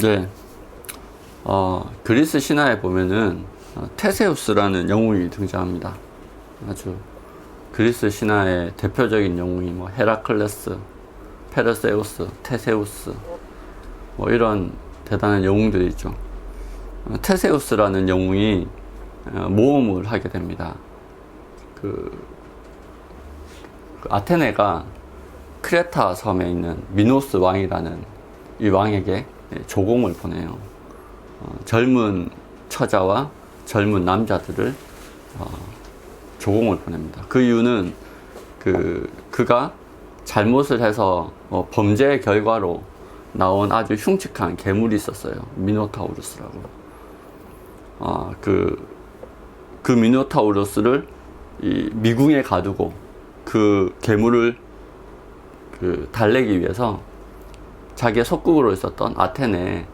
네, 그리스 신화에 보면은 테세우스라는 영웅이 등장합니다. 아주 그리스 신화의 대표적인 영웅이 뭐 헤라클레스, 페르세우스, 테세우스 뭐 이런 대단한 영웅들이 있죠. 테세우스라는 영웅이 모험을 하게 됩니다. 그 아테네가 크레타 섬에 있는 미노스 왕이라는 이 왕에게 조공을 보내요. 젊은 처자와 젊은 남자들을 조공을 보냅니다. 그 이유는 그가 잘못을 해서 범죄의 결과로 나온 아주 흉측한 괴물이 있었어요. 미노타우루스라고. 그 미노타우루스를 이 미궁에 가두고 그 괴물을 달래기 위해서 자기의 속국으로 있었던 아테네에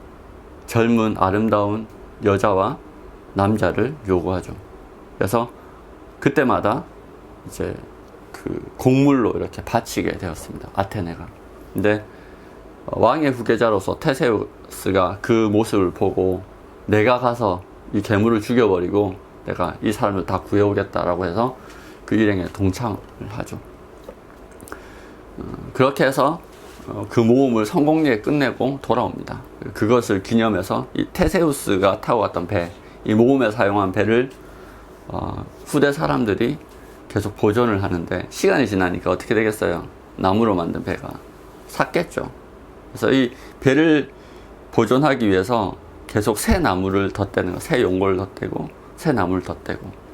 젊은 아름다운 여자와 남자를 요구하죠. 그래서 그때마다 이제 그 곡물로 이렇게 바치게 되었습니다. 아테네가. 근데 왕의 후계자로서 테세우스가 그 모습을 보고 내가 가서 이 괴물을 죽여버리고 내가 이 사람을 다 구해오겠다라고 해서 그 일행에 동참을 하죠. 그렇게 해서 그 모험을 성공리에 끝내고 돌아옵니다. 그것을 기념해서 이 테세우스가 타고 갔던 배, 이 모험에 사용한 배를 후대 사람들이 계속 보존을 하는데 시간이 지나니까 어떻게 되겠어요? 나무로 만든 배가 삭겠죠. 그래서 이 배를 보존하기 위해서 계속 새 나무를 덧대는 거, 새 용고를 덧대고 새 나무를 덧대고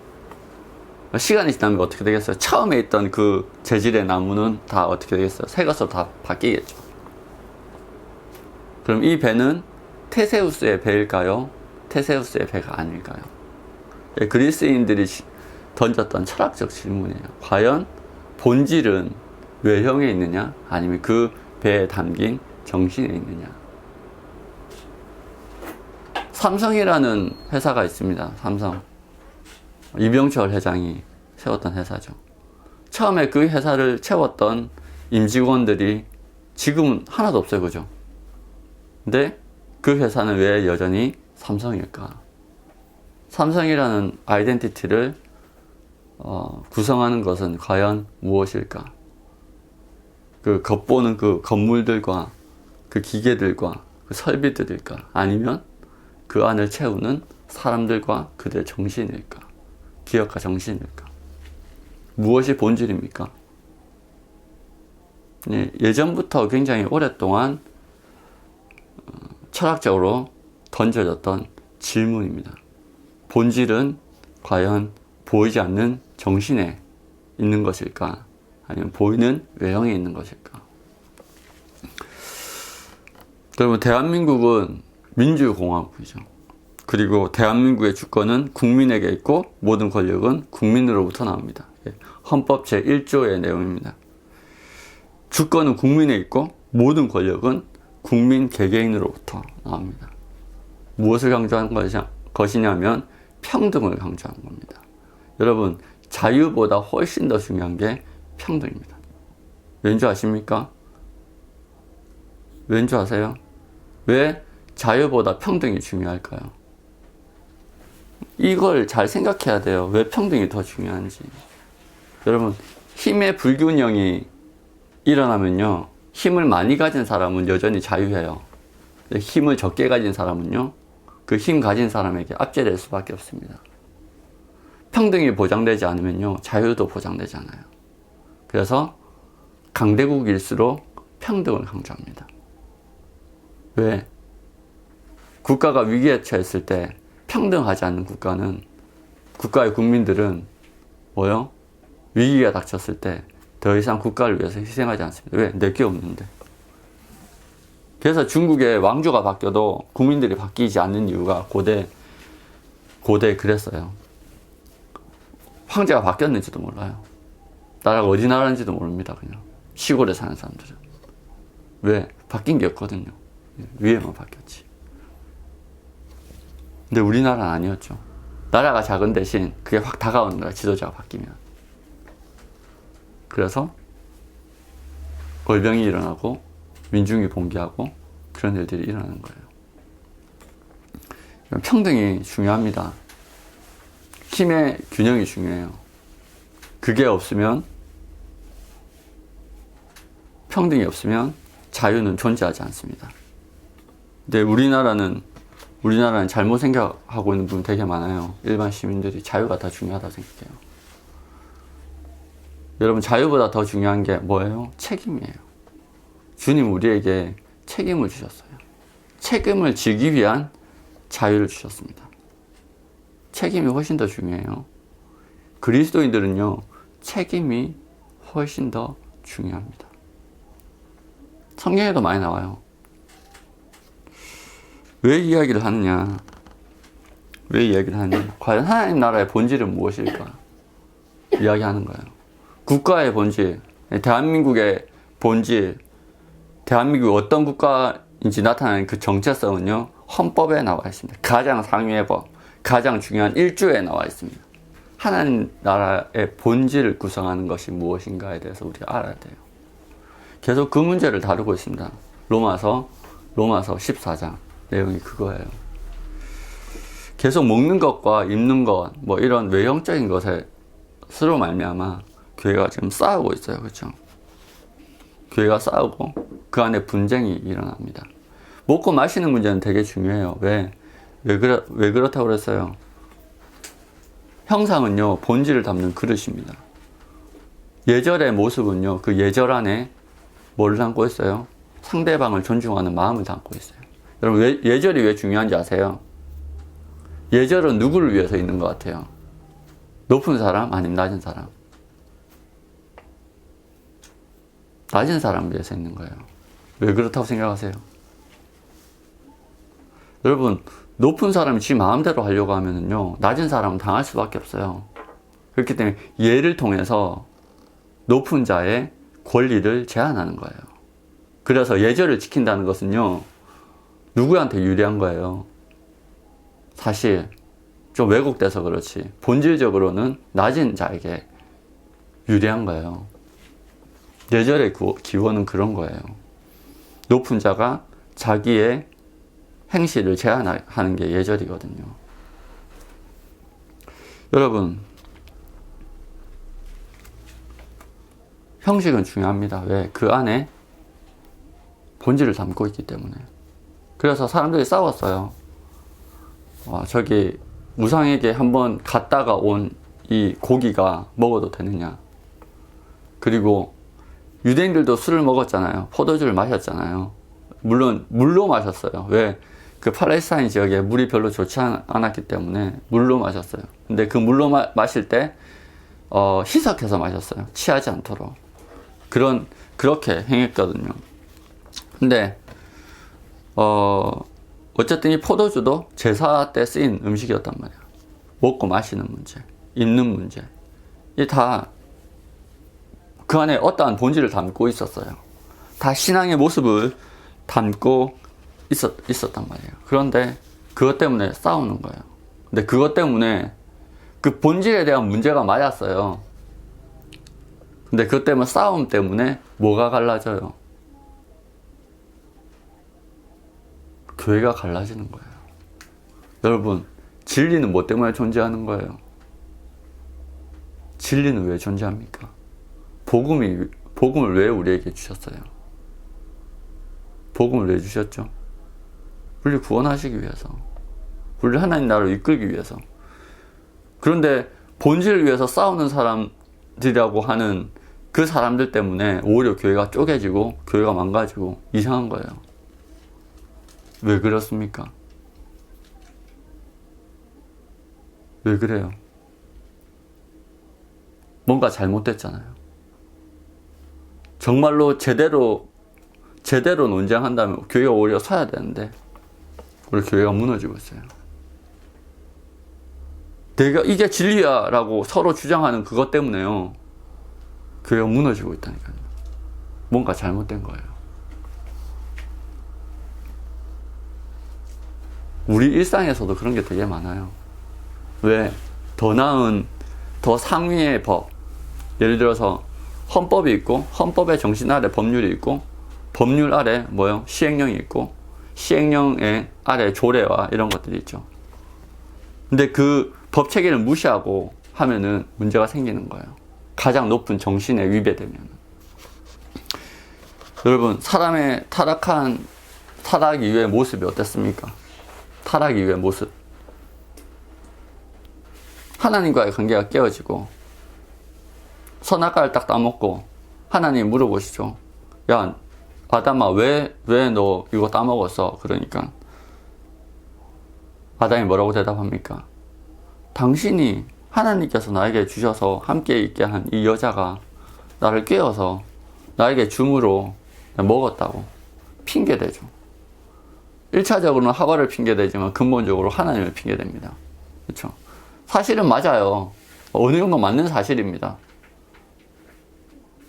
시간이 지나면 어떻게 되겠어요? 처음에 있던 그 재질의 나무는 다 어떻게 되겠어요? 새 것으로 다 바뀌겠죠. 그럼 이 배는 테세우스의 배일까요? 테세우스의 배가 아닐까요? 그리스인들이 던졌던 철학적 질문이에요. 과연 본질은 외형에 있느냐? 아니면 그 배에 담긴 정신에 있느냐? 삼성이라는 회사가 있습니다. 삼성. 이병철 회장이 세웠던 회사죠. 처음에 그 회사를 채웠던 임직원들이 지금은 하나도 없어요. 그죠? 근데 그 회사는 왜 여전히 삼성일까? 삼성이라는 아이덴티티를 구성하는 것은 과연 무엇일까? 그 겉보는 그 건물들과 그 기계들과 그 설비들일까? 아니면 그 안을 채우는 사람들과 그들의 정신일까? 기억과 정신일까? 무엇이 본질입니까? 예전부터 굉장히 오랫동안 철학적으로 던져졌던 질문입니다. 본질은 과연 보이지 않는 정신에 있는 것일까? 아니면 보이는 외형에 있는 것일까? 여러분, 대한민국은 민주공화국이죠. 그리고 대한민국의 주권은 국민에게 있고 모든 권력은 국민으로부터 나옵니다. 헌법 제1조의 내용입니다. 주권은 국민에 있고 모든 권력은 국민 개개인으로부터 나옵니다. 무엇을 강조한 것이냐면 평등을 강조한 겁니다. 여러분, 자유보다 훨씬 더 중요한 게 평등입니다. 왠지 아십니까? 왠지 아세요? 왜 자유보다 평등이 중요할까요? 이걸 잘 생각해야 돼요. 왜 평등이 더 중요한지. 여러분, 힘의 불균형이 일어나면요, 힘을 많이 가진 사람은 여전히 자유해요. 힘을 적게 가진 사람은요, 그 힘 가진 사람에게 압제될 수밖에 없습니다. 평등이 보장되지 않으면요, 자유도 보장되지 않아요. 그래서 강대국일수록 평등을 강조합니다. 왜? 국가가 위기에 처했을 때 평등하지 않는 국가의 국민들은 뭐요? 위기가 닥쳤을 때 더 이상 국가를 위해서 희생하지 않습니다. 왜? 내게 없는데. 그래서 중국의 왕조가 바뀌어도 국민들이 바뀌지 않는 이유가 고대 그랬어요. 황제가 바뀌었는지도 몰라요. 나라가 어디 나라인지도 모릅니다. 그냥 시골에 사는 사람들은. 왜? 바뀐 게 없거든요. 위에만 바뀌었지. 근데 우리나라는 아니었죠. 나라가 작은 대신 그게 확 다가오는 거야, 지도자가 바뀌면. 그래서 월병이 일어나고 민중이 봉기하고 그런 일들이 일어나는 거예요. 평등이 중요합니다. 힘의 균형이 중요해요. 그게 없으면, 평등이 없으면 자유는 존재하지 않습니다. 근데 우리나라는 잘못 생각하고 있는 부분 되게 많아요. 일반 시민들이 자유가 더 중요하다고 생각해요. 여러분, 자유보다 더 중요한 게 뭐예요? 책임이에요. 주님 우리에게 책임을 주셨어요. 책임을 지기 위한 자유를 주셨습니다. 책임이 훨씬 더 중요해요. 그리스도인들은요, 책임이 훨씬 더 중요합니다. 성경에도 많이 나와요. 왜 이야기를 하느냐? 과연 하나님 나라의 본질은 무엇일까? 이야기하는 거예요. 국가의 본질, 대한민국의 본질, 대한민국이 어떤 국가인지 나타내는 그 정체성은요, 헌법에 나와 있습니다. 가장 상위의 법, 가장 중요한 1조에 나와 있습니다. 하나님 나라의 본질을 구성하는 것이 무엇인가에 대해서 우리가 알아야 돼요. 계속 그 문제를 다루고 있습니다. 로마서 14장 내용이 그거예요. 계속 먹는 것과 입는 것, 뭐 이런 외형적인 것에 서로 말미암아 교회가 지금 싸우고 있어요. 그렇죠? 교회가 싸우고 그 안에 분쟁이 일어납니다. 먹고 마시는 문제는 되게 중요해요. 왜 그렇다고 그랬어요? 형상은요, 본질을 담는 그릇입니다. 예절의 모습은요, 그 예절 안에 뭘 담고 있어요? 상대방을 존중하는 마음을 담고 있어요. 여러분, 예절이 왜 중요한지 아세요? 예절은 누구를 위해서 있는 것 같아요? 높은 사람, 아니면 낮은 사람? 낮은 사람을 위해서 있는 거예요. 왜 그렇다고 생각하세요? 여러분, 높은 사람이 지 마음대로 하려고 하면은요, 낮은 사람은 당할 수밖에 없어요. 그렇기 때문에 예를 통해서 높은 자의 권리를 제한하는 거예요. 그래서 예절을 지킨다는 것은요, 누구한테 유리한 거예요? 사실 좀 왜곡돼서 그렇지 본질적으로는 낮은 자에게 유리한 거예요. 예절의 기원은 그런 거예요. 높은 자가 자기의 행실을 제한하는 게 예절이거든요. 여러분, 형식은 중요합니다. 왜? 그 안에 본질을 담고 있기 때문에. 그래서 사람들이 싸웠어요. 저기 우상에게 한번 갔다가 온 이 고기가 먹어도 되느냐. 그리고 유대인들도 술을 먹었잖아요. 포도주를 마셨잖아요. 물론 물로 마셨어요. 왜? 그 팔레스타인 지역에 물이 별로 좋지 않았기 때문에 물로 마셨어요. 근데 그 물로 마실 때 희석해서 마셨어요. 취하지 않도록. 그렇게 행했거든요. 근데 어쨌든 이 포도주도 제사 때 쓰인 음식이었단 말이야. 먹고 마시는 문제, 입는 문제, 이 다 그 안에 어떠한 본질을 담고 있었어요. 다 신앙의 모습을 담고 있었단 말이에요. 그런데 그것 때문에 싸우는 거예요. 근데 그것 때문에 그 본질에 대한 문제가 맞았어요. 근데 그것 때문에 싸움 때문에 뭐가 갈라져요? 교회가 갈라지는 거예요. 여러분, 진리는 뭐 때문에 존재하는 거예요? 진리는 왜 존재합니까? 복음을 왜 우리에게 주셨어요? 복음을 왜 주셨죠? 우리를 구원하시기 위해서, 우리를 하나님 나라로 이끌기 위해서. 그런데 본질을 위해서 싸우는 사람들이라고 하는 그 사람들 때문에 오히려 교회가 쪼개지고 교회가 망가지고 이상한 거예요. 왜 그렇습니까? 왜 그래요? 뭔가 잘못됐잖아요. 정말로 제대로 논쟁한다면 교회가 오히려 서야 되는데 우리 교회가 무너지고 있어요. 내가 이게 진리야 라고 서로 주장하는 그것 때문에요, 교회가 무너지고 있다니까요. 뭔가 잘못된 거예요. 우리 일상에서도 그런 게 되게 많아요. 왜? 더 나은, 더 상위의 법. 예를 들어서 헌법이 있고, 헌법의 정신 아래 법률이 있고, 법률 아래 뭐요? 시행령이 있고, 시행령의 아래 조례와 이런 것들이 있죠. 근데 그 법 체계를 무시하고 하면은 문제가 생기는 거예요. 가장 높은 정신에 위배되면. 여러분, 사람의 타락 이후의 모습이 어땠습니까? 타락 이후의 모습. 하나님과의 관계가 깨어지고, 선악과를 딱 따먹고, 하나님 물어보시죠. 야, 아담아, 왜 너 이거 따먹었어? 그러니까. 아담이 뭐라고 대답합니까? 당신이 하나님께서 나에게 주셔서 함께 있게 한 이 여자가 나를 깨워서 나에게 줌으로 먹었다고 핑계대죠. 1차적으로는 하와를 핑계대지만 근본적으로 하나님을 핑계댑니다. 그렇죠? 사실은 맞아요. 어느 정도 맞는 사실입니다.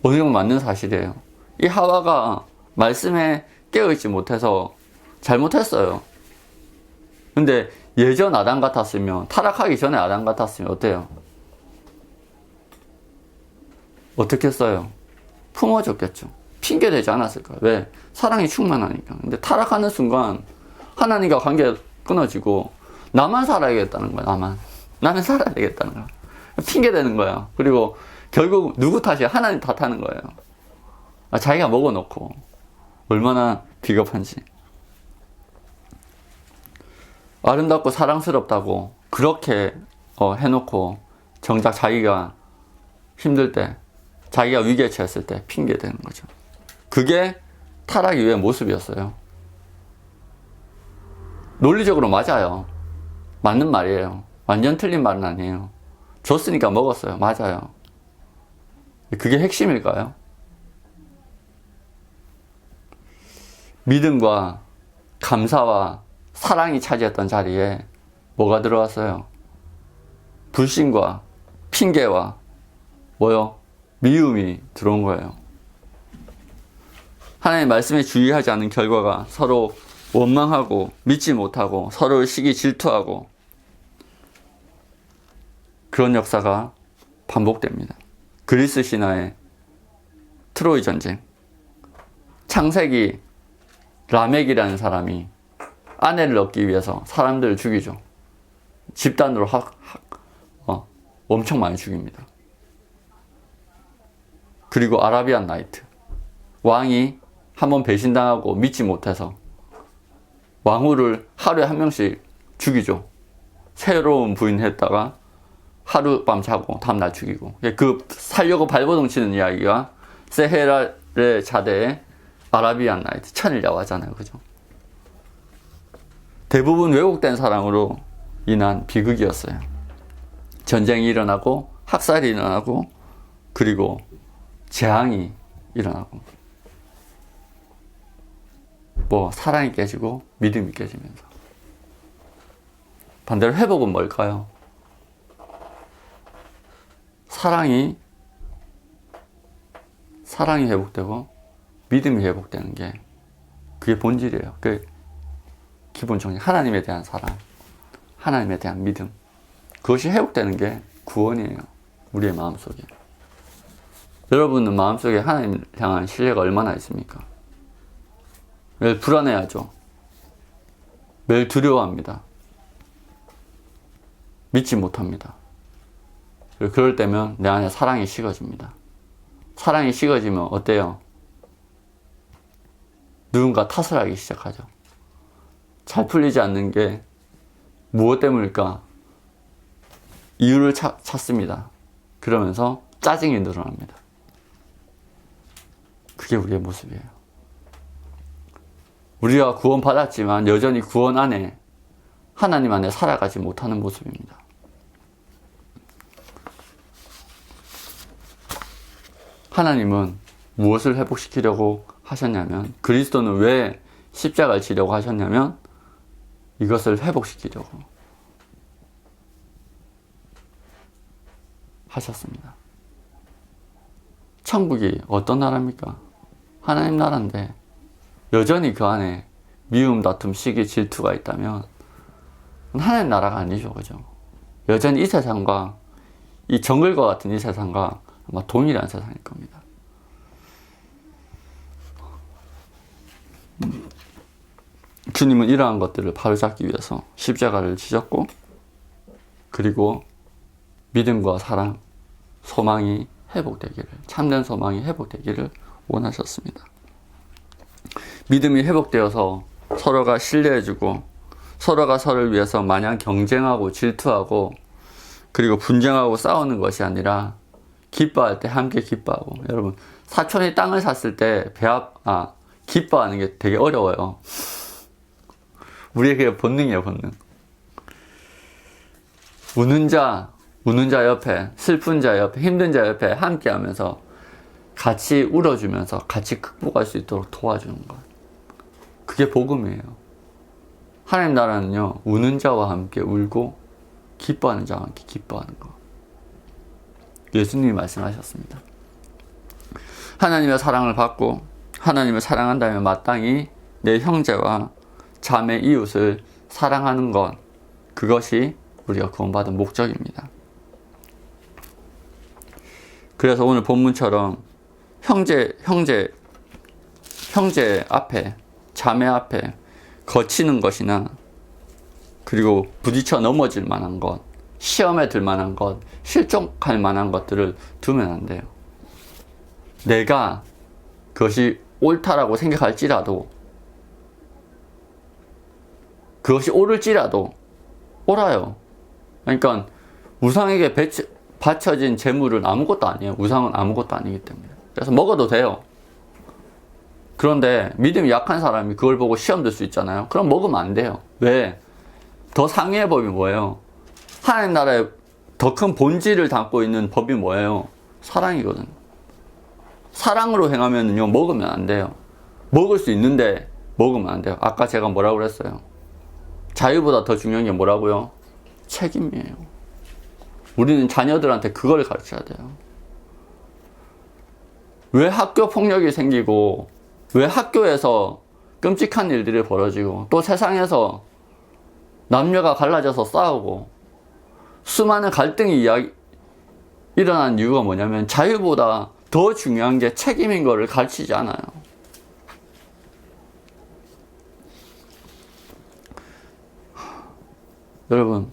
어느 정도 맞는 사실이에요. 이 하와가 말씀에 깨어있지 못해서 잘못했어요. 근데 예전 아담 같았으면, 타락하기 전에 아담 같았으면 어때요? 어떻게 했어요? 품어줬겠죠. 핑계대지 않았을까요? 왜? 사랑이 충만하니까. 근데 타락하는 순간 하나님과 관계가 끊어지고 나만 살아야겠다는 거야. 나는 살아야 되겠다는 거야. 핑계대는 거야. 그리고 결국 누구 탓이야? 하나님 탓하는 거예요. 자기가 먹어놓고 얼마나 비겁한지. 아름답고 사랑스럽다고 그렇게 해놓고 정작 자기가 힘들 때, 자기가 위기에 처했을 때 핑계대는 거죠. 그게 타락 이후의 모습이었어요. 논리적으로 맞아요. 맞는 말이에요. 완전 틀린 말은 아니에요. 줬으니까 먹었어요. 맞아요. 그게 핵심일까요? 믿음과 감사와 사랑이 차지했던 자리에 뭐가 들어왔어요? 불신과 핑계와 뭐요? 미움이 들어온 거예요. 하나님의 말씀에 주의하지 않은 결과가 서로 원망하고 믿지 못하고 서로를 시기 질투하고 그런 역사가 반복됩니다. 그리스 신화의 트로이 전쟁. 창세기 라멕이라는 사람이 아내를 얻기 위해서 사람들을 죽이죠. 집단으로 엄청 많이 죽입니다. 그리고 아라비안 나이트. 왕이 한번 배신당하고 믿지 못해서 왕후를 하루에 한 명씩 죽이죠. 새로운 부인 했다가 하룻밤 자고 다음날 죽이고. 그 살려고 발버둥 치는 이야기가 세헤랄의 자대의 아라비안 나이트, 천일야화잖아요. 그죠? 대부분 왜곡된 사랑으로 인한 비극이었어요. 전쟁이 일어나고 학살이 일어나고 그리고 재앙이 일어나고 사랑이 깨지고 믿음이 깨지면서. 반대로 회복은 뭘까요? 사랑이 회복되고 믿음이 회복되는 게 그게 본질이에요. 그 기본 정신, 하나님에 대한 사랑, 하나님에 대한 믿음, 그것이 회복되는 게 구원이에요. 우리의 마음속에. 여러분은 마음속에 하나님 향한 신뢰가 얼마나 있습니까? 매일 불안해하죠. 매일 두려워합니다. 믿지 못합니다. 그럴 때면 내 안에 사랑이 식어집니다. 사랑이 식어지면 어때요? 누군가 탓을 하기 시작하죠. 잘 풀리지 않는 게 무엇 때문일까? 이유를 찾습니다. 그러면서 짜증이 늘어납니다. 그게 우리의 모습이에요. 우리가 구원받았지만 여전히 구원 안에, 하나님 안에 살아가지 못하는 모습입니다. 하나님은 무엇을 회복시키려고 하셨냐면, 그리스도는 왜 십자가를 지려고 하셨냐면 이것을 회복시키려고 하셨습니다. 천국이 어떤 나라입니까? 하나님 나라인데 여전히 그 안에 미움, 다툼, 시기, 질투가 있다면 하나님 나라가 아니죠. 그죠? 여전히 이 세상과 이 정글과 같은 이 세상과 아마 동일한 세상일 겁니다. 주님은 이러한 것들을 바로잡기 위해서 십자가를 지셨고, 그리고 믿음과 사랑, 소망이 회복되기를, 참된 소망이 회복되기를 원하셨습니다. 믿음이 회복되어서 서로가 신뢰해주고 서로가 서로를 위해서 마냥 경쟁하고 질투하고 그리고 분쟁하고 싸우는 것이 아니라 기뻐할 때 함께 기뻐하고, 여러분 사촌이 땅을 샀을 때 기뻐하는 게 되게 어려워요. 우리의 그게 본능이에요, 본능. 우는 자 옆에, 슬픈 자 옆에, 힘든 자 옆에 함께 하면서 같이 울어주면서 같이 극복할 수 있도록 도와주는 것. 그게 복음이에요. 하나님 나라는요, 우는 자와 함께 울고 기뻐하는 자와 함께 기뻐하는 것. 예수님이 말씀하셨습니다. 하나님의 사랑을 받고 하나님을 사랑한다면 마땅히 내 형제와 자매 이웃을 사랑하는 것, 그것이 우리가 구원받은 목적입니다. 그래서 오늘 본문처럼 형제 앞에, 자매 앞에 거치는 것이나, 그리고 부딪혀 넘어질 만한 것, 시험에 들 만한 것, 실족할 만한 것들을 두면 안 돼요. 내가 그것이 옳다라고 생각할지라도, 그것이 옳을지라도 옳아요. 그러니까 우상에게 바쳐진 재물은 아무것도 아니에요. 우상은 아무것도 아니기 때문에. 그래서 먹어도 돼요. 그런데 믿음이 약한 사람이 그걸 보고 시험 들 수 있잖아요. 그럼 먹으면 안 돼요. 왜? 더 상위의 법이 뭐예요? 하나님 나라의 더 큰 본질을 담고 있는 법이 뭐예요? 사랑이거든요. 사랑으로 행하면요, 먹으면 안 돼요. 먹을 수 있는데 먹으면 안 돼요. 아까 제가 뭐라고 그랬어요? 자유보다 더 중요한 게 뭐라고요? 책임이에요. 우리는 자녀들한테 그걸 가르쳐야 돼요. 왜 학교 폭력이 생기고, 왜 학교에서 끔찍한 일들이 벌어지고, 또 세상에서 남녀가 갈라져서 싸우고 수많은 갈등이 일어난 이유가 뭐냐면, 자유보다 더 중요한 게 책임인 거를 가르치지 않아요. 여러분,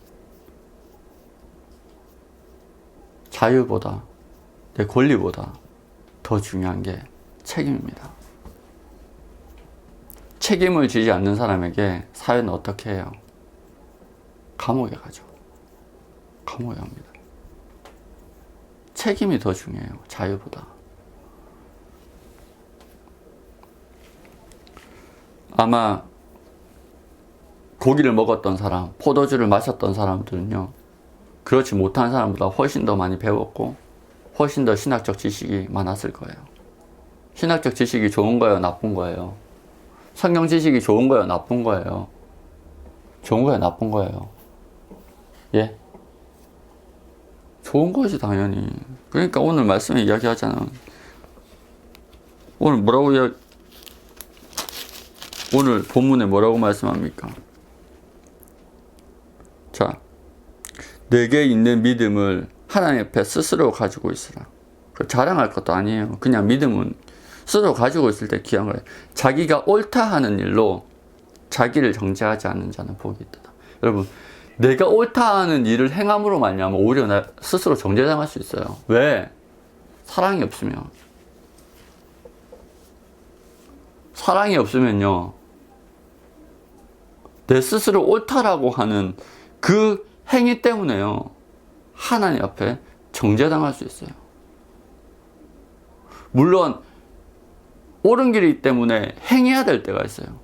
자유보다, 내 권리보다 더 중요한 게 책임입니다. 책임을 지지 않는 사람에게 사회는 어떻게 해요? 감옥에 가죠. 감옥에 갑니다. 책임이 더 중요해요, 자유보다. 아마 고기를 먹었던 사람, 포도주를 마셨던 사람들은요, 그렇지 못한 사람보다 훨씬 더 많이 배웠고 훨씬 더 신학적 지식이 많았을 거예요. 신학적 지식이 좋은 거예요, 나쁜 거예요? 성경 지식이 좋은 거예요, 나쁜 거예요? 좋은 거예요, 나쁜 거예요? 예? 좋은 거지, 당연히. 그러니까 오늘 말씀에 이야기하잖아. 오늘 본문에 뭐라고 말씀합니까? 자, 내게 있는 믿음을 하나님 앞에 스스로 가지고 있으라. 자랑할 것도 아니에요. 그냥 믿음은 스스로 가지고 있을 때 귀한 거예요. 자기가 옳다 하는 일로 자기를 정죄하지 않는 자는 복이 있다. 여러분, 내가 옳다 하는 일을 행함으로 말미암아 오히려 나 스스로 정죄당할 수 있어요. 왜? 사랑이 없으면. 사랑이 없으면요, 내 스스로 옳다라고 하는 그 행위 때문에요, 하나님 앞에 정죄당할 수 있어요. 물론 옳은 길이기 때문에 행해야 될 때가 있어요.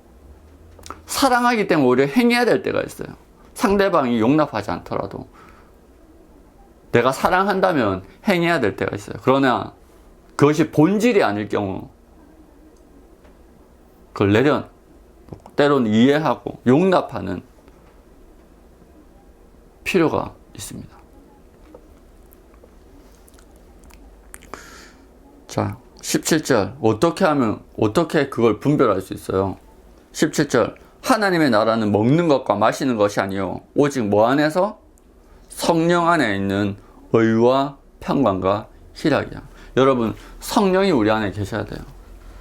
사랑하기 때문에 오히려 행해야 될 때가 있어요. 상대방이 용납하지 않더라도 내가 사랑한다면 행해야 될 때가 있어요. 그러나 그것이 본질이 아닐 경우 그걸 때로는 이해하고 용납하는 필요가 있습니다. 자, 17절. 어떻게 그걸 분별할 수 있어요? 17절. 하나님의 나라는 먹는 것과 마시는 것이 아니요 오직 뭐 안에서? 성령 안에 있는 의와 평강과 희락이야. 여러분, 성령이 우리 안에 계셔야 돼요.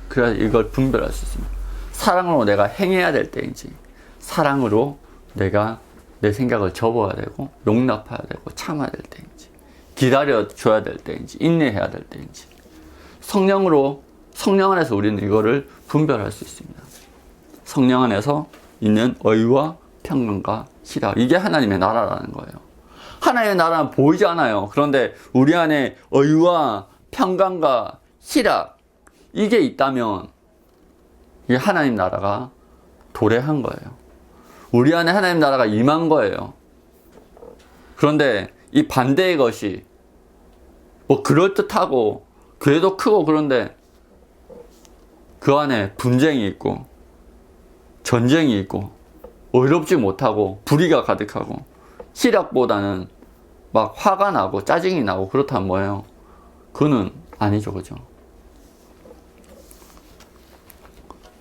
그래야 이걸 분별할 수 있습니다. 사랑으로 내가 행해야 될 때인지, 사랑으로 내가 내 생각을 접어야 되고 용납해야 되고 참아야 될 때인지, 기다려줘야 될 때인지, 인내해야 될 때인지, 성령 안에서 우리는 이거를 분별할 수 있습니다. 성령 안에서 있는 의와 평강과 희락, 이게 하나님의 나라라는 거예요. 하나님의 나라는 보이지 않아요. 그런데 우리 안에 의와 평강과 희락, 이게 있다면 이게 하나님 나라가 도래한 거예요. 우리 안에 하나님 나라가 임한 거예요. 그런데 이 반대의 것이 뭐 그럴듯하고 궤도 크고 그런데 그 안에 분쟁이 있고 전쟁이 있고 의롭지 못하고 불의가 가득하고 희락보다는 막 화가 나고 짜증이 나고 그렇다면 뭐예요? 그거는 아니죠, 그죠?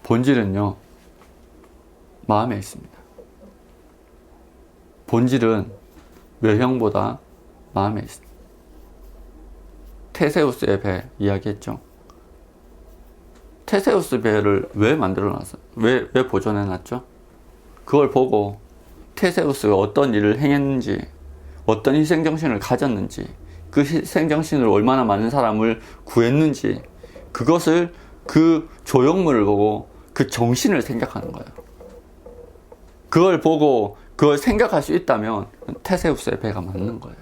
본질은요, 마음에 있습니다. 본질은 외형보다 마음에 있습니다. 테세우스의 배 이야기했죠. 테세우스 배를 왜 만들어놨어요? 왜 보존해놨죠? 그걸 보고 테세우스가 어떤 일을 행했는지, 어떤 희생정신을 가졌는지, 그 희생정신으로 얼마나 많은 사람을 구했는지, 그것을, 그 조형물을 보고 그 정신을 생각하는 거예요. 그걸 보고 그걸 생각할 수 있다면 테세우스의 배가 맞는 거예요.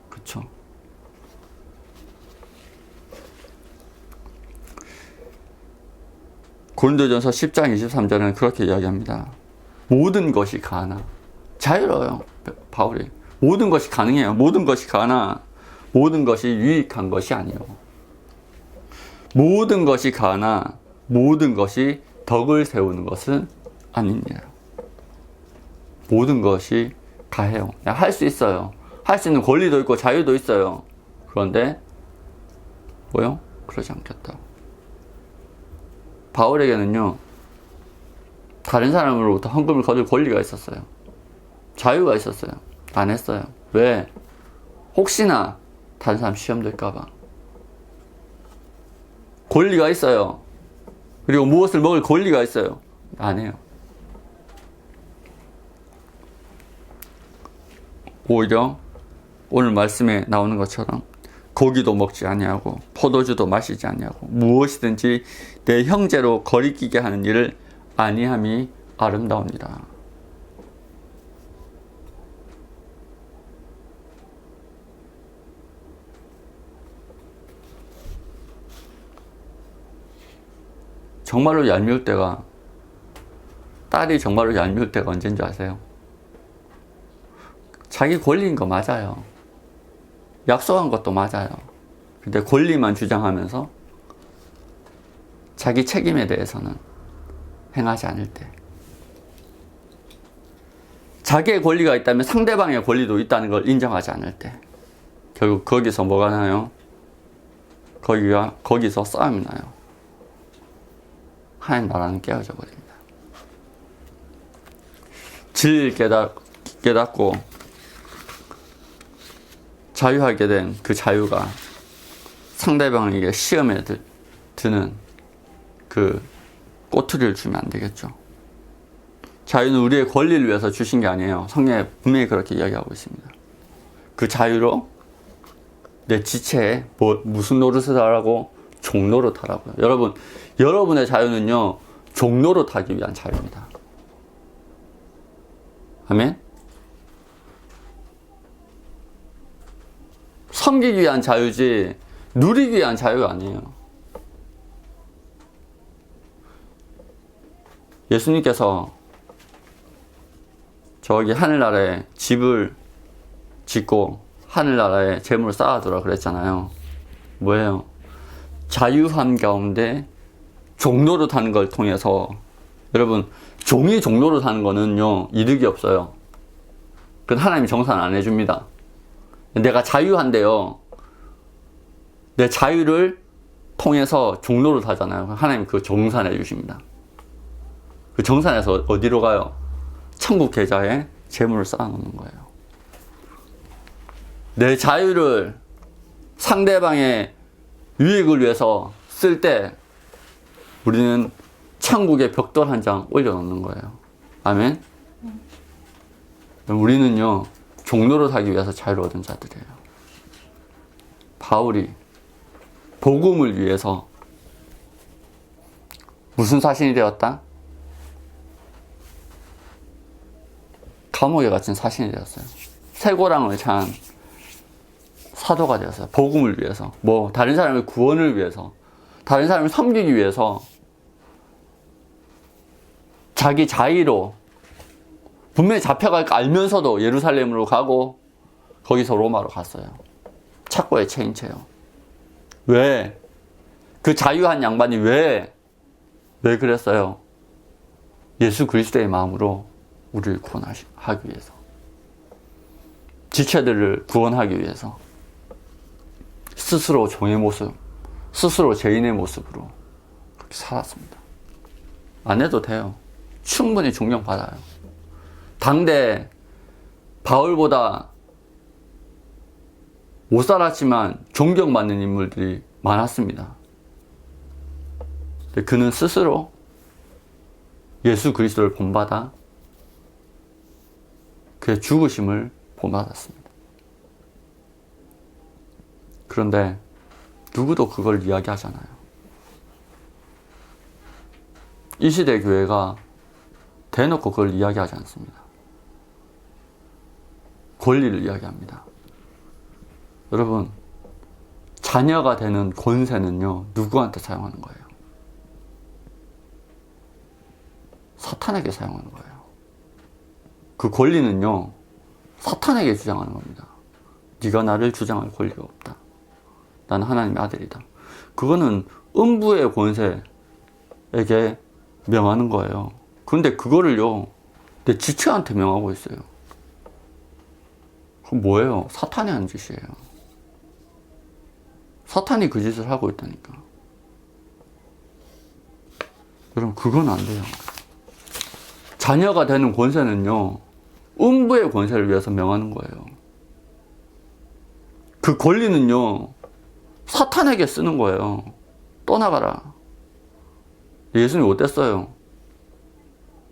그렇죠? 고린도전서 10장 23절에는 그렇게 이야기합니다. 모든 것이 가나. 자유로워요, 바울이. 모든 것이 가능해요. 모든 것이 가나. 모든 것이 유익한 것이 아니요. 모든 것이 가나. 모든 것이 덕을 세우는 것은 아니니라. 모든 것이 가해요. 할 수 있어요. 할 수 있는 권리도 있고 자유도 있어요. 그런데 뭐요? 그러지 않겠다. 바울에게는요, 다른 사람으로부터 헌금을 거둘 권리가 있었어요. 자유가 있었어요. 안 했어요. 왜? 혹시나 다른 사람 시험 될까봐. 권리가 있어요. 그리고 무엇을 먹을 권리가 있어요. 안 해요. 오히려 오늘 말씀에 나오는 것처럼 고기도 먹지 아니하고 포도주도 마시지 아니하고 무엇이든지 내 형제로 거리끼게 하는 일을 아니함이 아름다웁니다. 정말로 얄미울 때가, 딸이 정말로 얄미울 때가 언제인지 아세요? 자기 권리인 거 맞아요. 약속한 것도 맞아요. 근데 권리만 주장하면서 자기 책임에 대해서는 행하지 않을 때. 자기의 권리가 있다면 상대방의 권리도 있다는 걸 인정하지 않을 때. 결국 거기서 뭐가 나요? 거기서 싸움이 나요. 하나님 나라는 깨어져 버립니다. 진리를 깨닫고 자유하게 된 그 자유가 상대방에게 시험에 드는 그 꼬투리를 주면 안 되겠죠. 자유는 우리의 권리를 위해서 주신 게 아니에요. 성경에 분명히 그렇게 이야기하고 있습니다. 그 자유로 내 지체에 무슨 노릇을 하라고? 종노릇 하라고요. 여러분의 자유는요, 종노릇 하기 위한 자유입니다. 아멘? 섬기기 위한 자유지 누리기 위한 자유가 아니에요. 예수님께서 저기 하늘나라에 집을 짓고 하늘나라에 재물을 쌓아두라 그랬잖아요. 뭐예요? 자유함 가운데 종노릇 하는 걸 통해서, 여러분, 종이 종노릇 하는 거는요, 이득이 없어요. 그건 하나님이 정산 안 해줍니다. 내가 자유한데요, 내 자유를 통해서 종노릇 하잖아요. 하나님 그 정산해 주십니다. 그 정산에서 어디로 가요? 천국 계좌에 재물을 쌓아놓는 거예요. 내 자유를 상대방의 유익을 위해서 쓸 때 우리는 천국의 벽돌 한 장 올려놓는 거예요. 아멘? 우리는요, 종로를 하기 위해서 자유를 얻은 자들이에요. 바울이 복음을 위해서 무슨 사신이 되었다? 감옥에 갇힌 사신이 되었어요. 쇠고랑을 찬 사도가 되었어요. 복음을 위해서. 다른 사람의 구원을 위해서. 다른 사람을 섬기기 위해서. 자기 자의로 분명히 잡혀갈 거 알면서도 예루살렘으로 가고 거기서 로마로 갔어요. 착고에 채인 채요. 왜? 그 자유한 양반이 왜 그랬어요? 예수 그리스도의 마음으로 우리를 구원하기 위해서. 지체들을 구원하기 위해서. 스스로 종의 모습, 스스로 죄인의 모습으로 그렇게 살았습니다. 안 해도 돼요. 충분히 존경받아요. 당대 바울보다 못 살았지만 존경받는 인물들이 많았습니다. 근데 그는 스스로 예수 그리스도를 본받아 그의 죽으심을 본받았습니다. 그런데 누구도 그걸 이야기하잖아요. 이 시대 교회가 대놓고 그걸 이야기하지 않습니다. 권리를 이야기합니다. 여러분, 자녀가 되는 권세는요, 누구한테 사용하는 거예요? 사탄에게 사용하는 거예요. 그 권리는요, 사탄에게 주장하는 겁니다. 네가 나를 주장할 권리가 없다. 나는 하나님의 아들이다. 그거는 음부의 권세에게 명하는 거예요. 그런데 그거를요, 내 지체한테 명하고 있어요. 그건 뭐예요? 사탄이 하는 짓이에요. 사탄이 그 짓을 하고 있다니까. 여러분, 그건 안 돼요. 자녀가 되는 권세는요, 음부의 권세를 위해서 명하는 거예요. 그 권리는요, 사탄에게 쓰는 거예요. 떠나가라. 예수님이 어땠어요?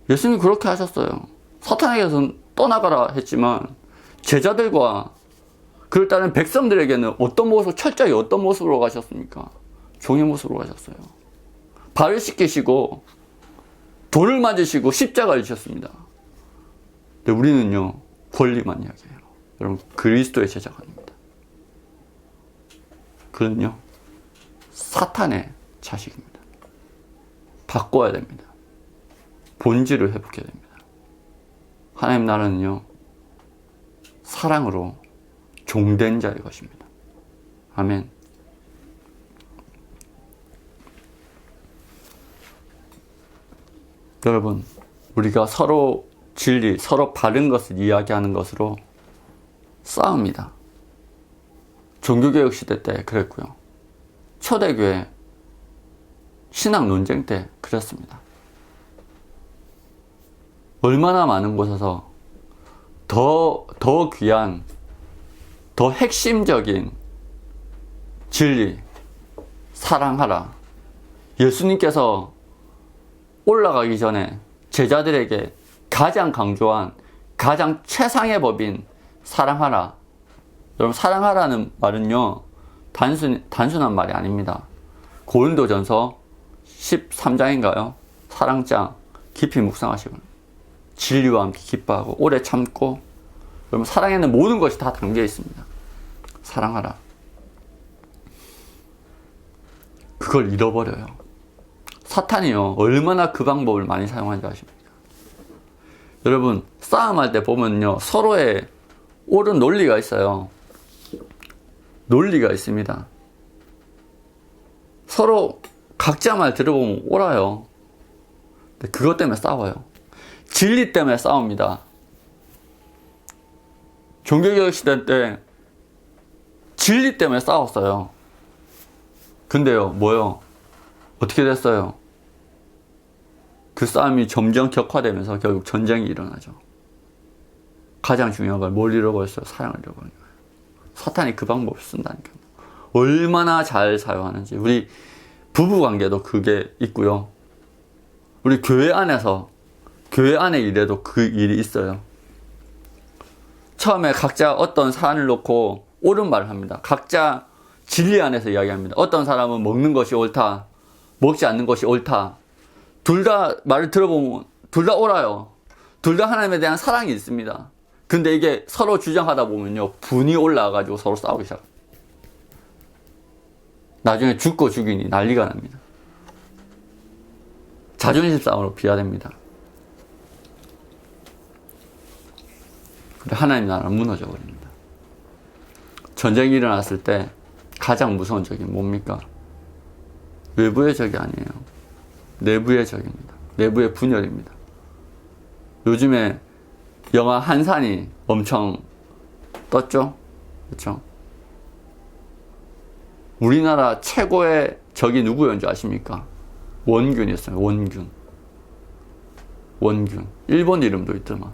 예수님이 그렇게 하셨어요. 사탄에게서는 떠나가라 했지만 제자들과 그를 따른 백성들에게는 어떤 모습, 철저히 어떤 모습으로 가셨습니까? 종의 모습으로 가셨어요. 발을 씻기시고 돌을 맞으시고 십자가를 지셨습니다. 근데 우리는요, 권리만 이야기해요. 여러분, 그리스도의 제자가 아닙니다. 그는요, 사탄의 자식입니다. 바꿔야 됩니다. 본질을 회복해야 됩니다. 하나님 나라는요, 사랑으로 종된 자의 것입니다. 아멘. 여러분, 우리가 서로 진리, 서로 바른 것을 이야기하는 것으로 싸웁니다. 종교개혁 시대 때 그랬고요. 초대교회 신학 논쟁 때 그랬습니다. 얼마나 많은 곳에서 더 귀한, 더 핵심적인 진리, 사랑하라. 예수님께서 올라가기 전에 제자들에게 가장 강조한 가장 최상의 법인 사랑하라. 여러분, 사랑하라는 말은요, 단순한 말이 아닙니다. 고린도전서 13장인가요? 사랑장 깊이 묵상하시고 진리와 함께 기뻐하고 오래 참고. 여러분, 사랑에는 모든 것이 다 담겨 있습니다. 사랑하라. 그걸 잃어버려요. 사탄이요, 얼마나 그 방법을 많이 사용하는지 아십니까? 여러분, 싸움할 때 보면요, 서로의 옳은 논리가 있어요. 논리가 있습니다. 서로 각자 말 들어보면 옳아요. 근데 그것 때문에 싸워요. 진리 때문에 싸웁니다. 종교개혁 시대 때 진리 때문에 싸웠어요. 근데요, 뭐요? 어떻게 됐어요? 그 싸움이 점점 격화되면서 결국 전쟁이 일어나죠. 가장 중요한 걸 뭘 잃어버렸어요? 사랑을 잃어버린 거예요. 사탄이 그 방법을 쓴다니까요. 얼마나 잘 사용하는지. 우리 부부관계도 그게 있고요. 우리 교회 안에서, 교회 안의 일에도 그 일이 있어요. 처음에 각자 어떤 사안을 놓고 옳은 말을 합니다. 각자 진리 안에서 이야기합니다. 어떤 사람은 먹는 것이 옳다, 먹지 않는 것이 옳다. 둘 다 말을 들어보면 둘 다 옳아요. 둘 다 하나님에 대한 사랑이 있습니다. 근데 이게 서로 주장하다 보면요, 분이 올라와가지고 서로 싸우기 시작합니다. 나중에 죽고 죽이니 난리가 납니다. 자존심 싸움으로 비화됩니다. 근데 하나님 나라는 무너져 버립니다. 전쟁이 일어났을 때 가장 무서운 적이 뭡니까? 외부의 적이 아니에요. 내부의 적입니다. 내부의 분열입니다. 요즘에 영화 한산이 엄청 떴죠? 그렇죠? 우리나라 최고의 적이 누구였는 줄 아십니까? 원균이었어요. 원균. 일본 이름도 있더만.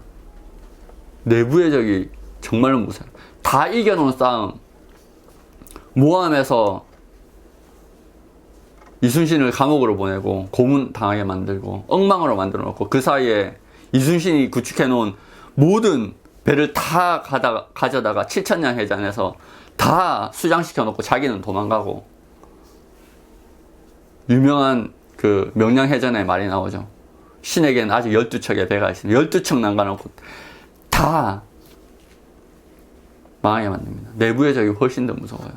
내부의 적이 정말로 무서워요. 다 이겨놓은 싸움. 모함에서 이순신을 감옥으로 보내고 고문 당하게 만들고 엉망으로 만들어 놓고 그 사이에 이순신이 구축해 놓은 모든 배를 다 가져다가 7천량 해전에서 다 수장시켜 놓고 자기는 도망가고, 유명한 그 명량해전에 말이 나오죠. 신에게는 아직 12척의 배가 있으니 12척 남겨놓고 다 망하게 만듭니다. 내부의 적이 훨씬 더 무서워요.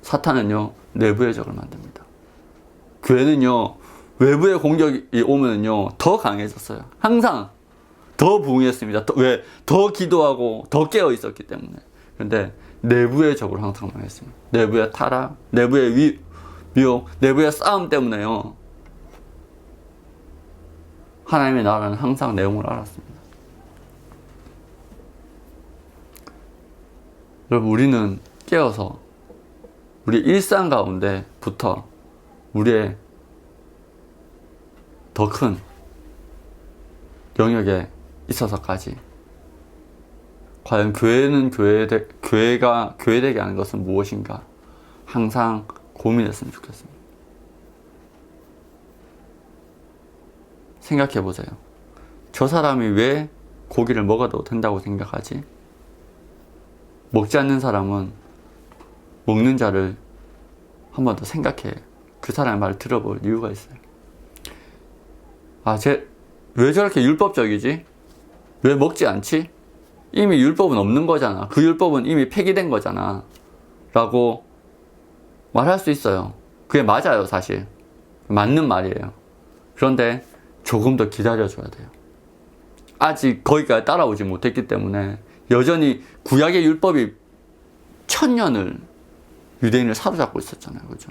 사탄은요, 내부의 적을 만듭니다. 교회는요, 외부의 공격이 오면요, 더 강해졌어요. 항상 더 부흥했습니다. 왜? 더 기도하고 더 깨어 있었기 때문에. 그런데 내부의 적으로 항상 망했습니다. 내부의 타락, 내부의 미혹, 내부의 싸움 때문에요, 하나님의 나라는 항상 내용을 알았습니다. 여러분, 우리는 깨어서 우리 일상 가운데부터 우리의 더 큰 영역에 있어서까지 과연 교회는 교회가 교회되게 하는 것은 무엇인가 항상 고민했으면 좋겠습니다. 생각해 보세요. 저 사람이 왜 고기를 먹어도 된다고 생각하지? 먹지 않는 사람은 먹는 자를 한 번 더 생각해. 그 사람의 말을 들어볼 이유가 있어요. 왜 저렇게 율법적이지? 왜 먹지 않지? 이미 율법은 없는 거잖아. 그 율법은 이미 폐기된 거잖아. 라고 말할 수 있어요. 그게 맞아요, 사실. 맞는 말이에요. 그런데 조금 더 기다려줘야 돼요. 아직 거기까지 따라오지 못했기 때문에 여전히 구약의 율법이 1000년을 유대인을 사로잡고 있었잖아요. 그죠?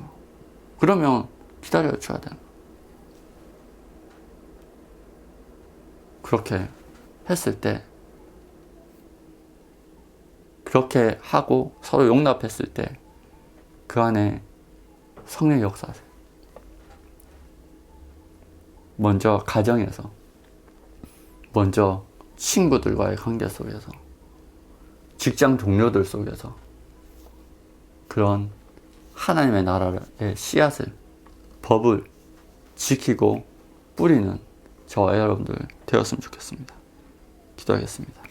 그러면 기다려줘야 돼요. 그렇게 했을 때, 그렇게 하고 서로 용납했을 때 그 안에 성령의 역사세요. 먼저 가정에서, 먼저 친구들과의 관계 속에서, 직장 동료들 속에서 그런 하나님의 나라의 씨앗을, 법을 지키고 뿌리는 저와 여러분들 되었으면 좋겠습니다. 기도하겠습니다.